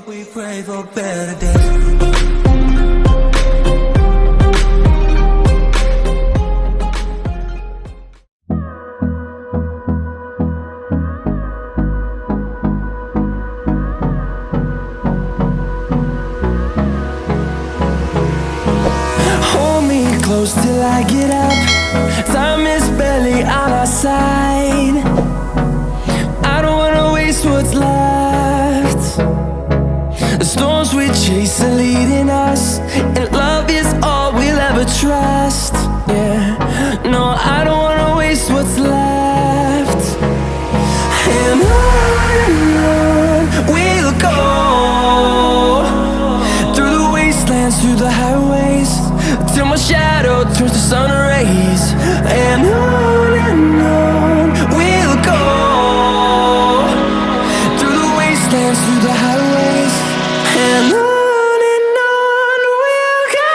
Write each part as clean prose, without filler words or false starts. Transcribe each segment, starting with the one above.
We pray for better days. Close till I get up. Time is barely on our side. I don't wanna waste what's left. The storms we chase are leading us, and love is all we'll ever trust. Yeah, no, I don't wanna waste what's left. And on we'll go, through the wastelands, through the highways, till my shadow turns to sun rays. And on we'll go, through the wastelands, through the highways, and on we'll go.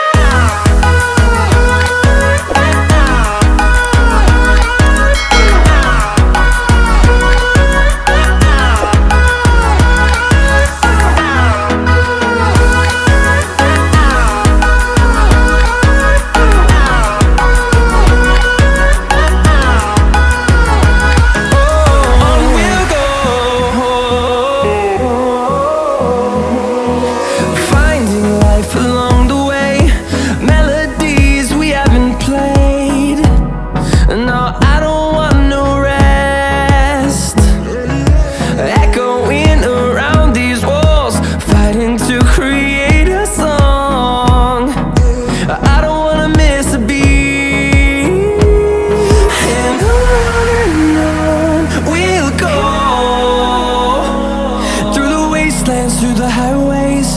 Through the highways,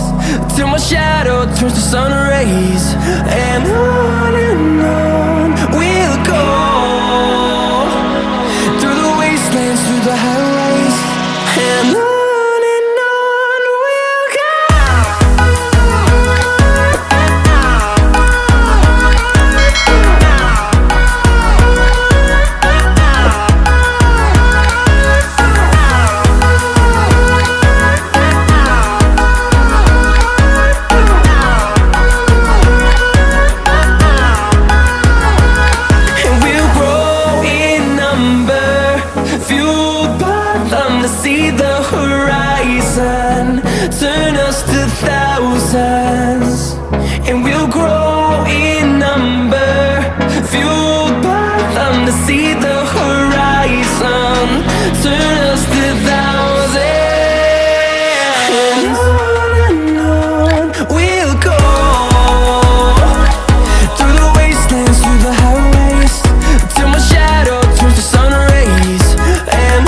till my shadow turns to sun rays. And on we'll go, through the wastelands, through the highways, and on we'll go. See the horizon turn us to thousands, and we'll grow in number, fueled by them. To see the horizon turn us to thousands, and on we'll go, through the wastelands, through the highways, till my shadow turns to sun rays. And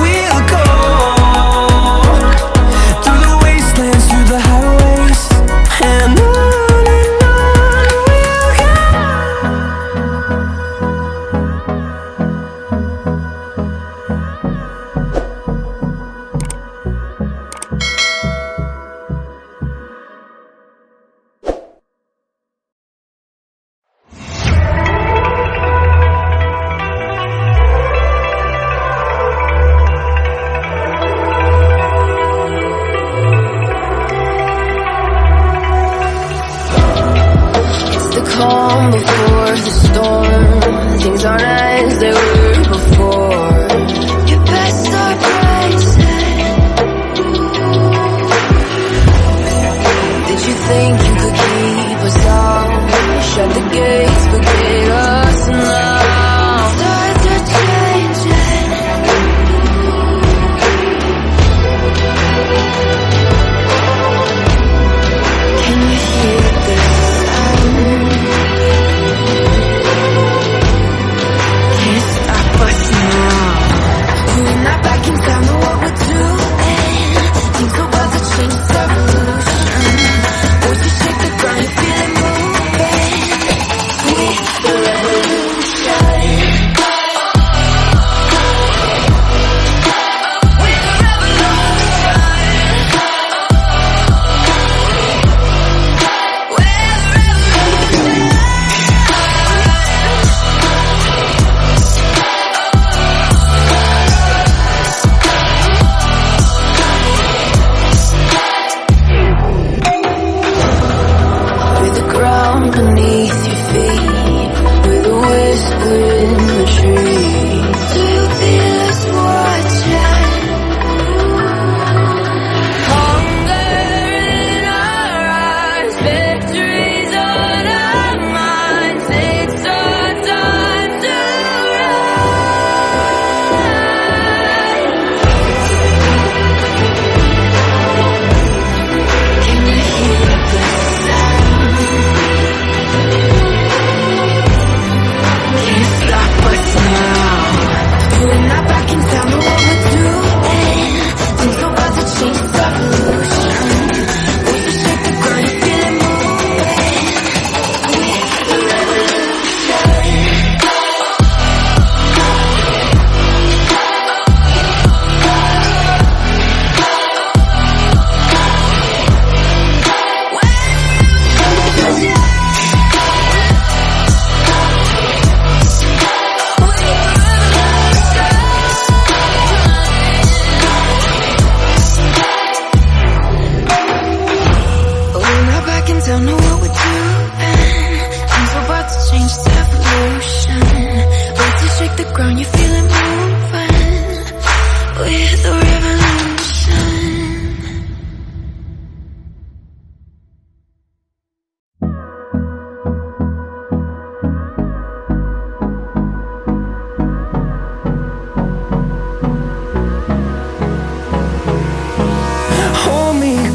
we'll go, through the wastelands,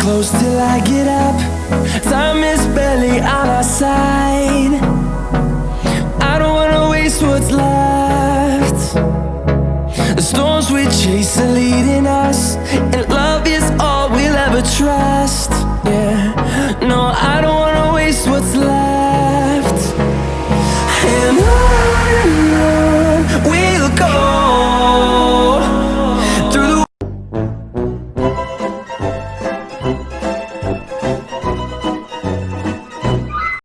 close till I get up. Time is barely on our side. I don't wanna waste what's left. The storms we chase are leading us, and